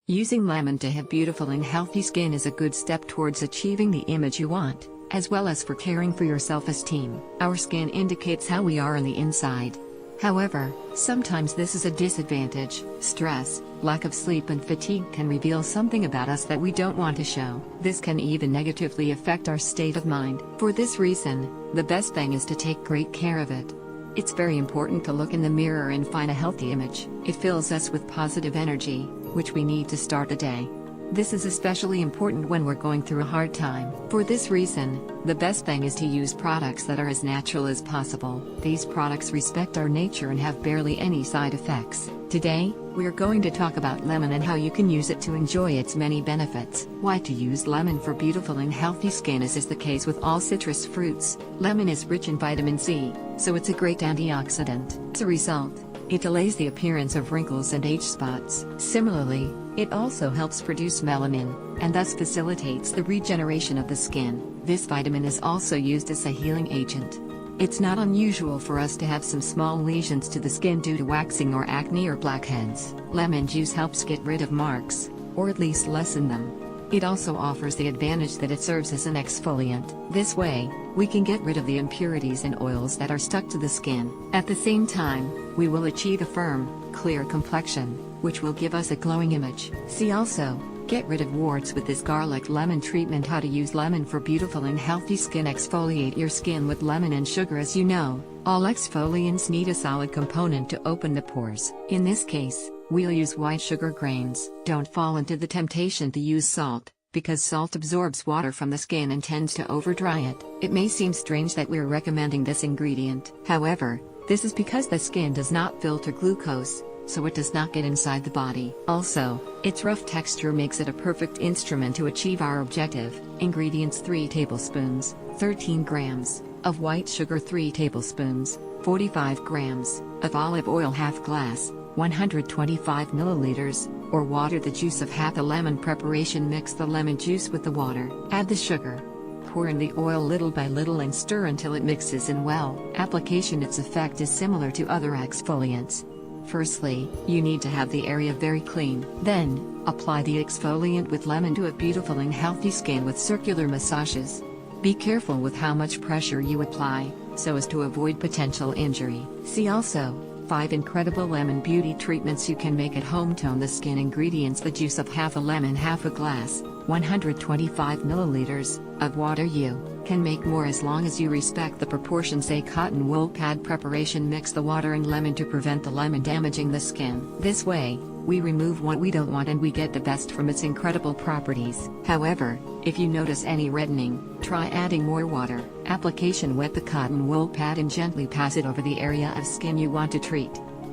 Using lemon to have beautiful and healthy skin is a good step towards achieving the image you want, as well as for caring for your self-esteem. Our skin indicates how we are on the inside. However, sometimes this is a disadvantage. Stress, lack of sleep and fatigue can reveal something about us that we don't want to show. This can even negatively affect our state of mind. For this reason, the best thing is to take great care of it. It's very important to look in the mirror and find a healthy image. It fills us with positive energy, which we need to start the day. This is especially important when we're going through a hard time. For this reason, the best thing is to use products that are as natural as possible. These products respect our nature and have barely any side effects. Today, we are going to talk about lemon and how you can use it to enjoy its many benefits. Why to use lemon for beautiful and healthy skin. As is the case with all citrus fruits, lemon is rich in vitamin C, so it's a great antioxidant. As a result, it delays the appearance of wrinkles and age spots. Similarly, it also helps produce melanin, and thus facilitates the regeneration of the skin. This vitamin is also used as a healing agent. It's not unusual for us to have some small lesions to the skin due to waxing or acne or blackheads. Lemon juice helps get rid of marks, or at least lessen them. It also offers the advantage that it serves as an exfoliant. This way, we can get rid of the impurities and oils that are stuck to the skin. At the same time, we will achieve a firm, clear complexion, which will give us a glowing image. See also, get rid of warts with this garlic lemon treatment. How to use lemon for beautiful and healthy skin. Exfoliate your skin with lemon and sugar. As you know, all exfoliants need a solid component to open the pores. In this case, we'll use white sugar grains. Don't fall into the temptation to use salt, because salt absorbs water from the skin and tends to over-dry it. It may seem strange that we're recommending this ingredient. However, this is because the skin does not filter glucose, so it does not get inside the body. Also, its rough texture makes it a perfect instrument to achieve our objective. Ingredients: 3 tablespoons, 13 grams, of white sugar, 3 tablespoons, 45 grams, of olive oil, half glass, 125 milliliters, or water. The juice of half a lemon. Preparation: mix the lemon juice with the water. Add the sugar. Pour in the oil little by little and stir until it mixes in well. Application: its effect is similar to other exfoliants. Firstly, you need to have the area very clean. Then, apply the exfoliant with lemon to a beautiful and healthy skin with circular massages. Be careful with how much pressure you apply, so as to avoid potential injury. See also, 5 incredible lemon beauty treatments you can make at home. Tone the skin. Ingredients: the juice of half a lemon, half a glass, 125 milliliters, of water. You can make more as long as you respect the proportions. A cotton wool pad. Preparation: mix the water and lemon to prevent the lemon damaging the skin. This way, we remove what we don't want and we get the best from its incredible properties. However, if you notice any reddening, try adding more water. Application: wet the cotton wool pad and gently pass it over the area of skin you want to treat.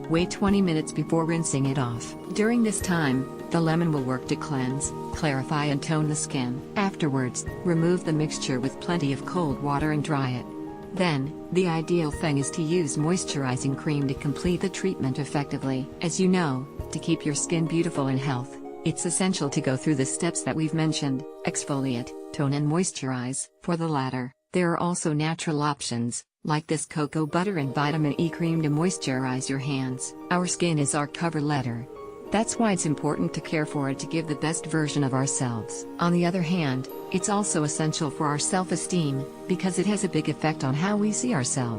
Wait 20 minutes before rinsing it off. During this time, the lemon will work to cleanse, clarify and tone the skin. Afterwards, remove the mixture with plenty of cold water and dry it. Then, the ideal thing is to use moisturizing cream to complete the treatment effectively. As you know, to keep your skin beautiful and health, it's essential to go through the steps that we've mentioned: exfoliate, tone and moisturize. For the latter, there are also natural options, like this cocoa butter and vitamin E cream to moisturize your hands. Our skin is our cover letter. That's why it's important to care for it to give the best version of ourselves. On the other hand, it's also essential for our self-esteem, because it has a big effect on how we see ourselves.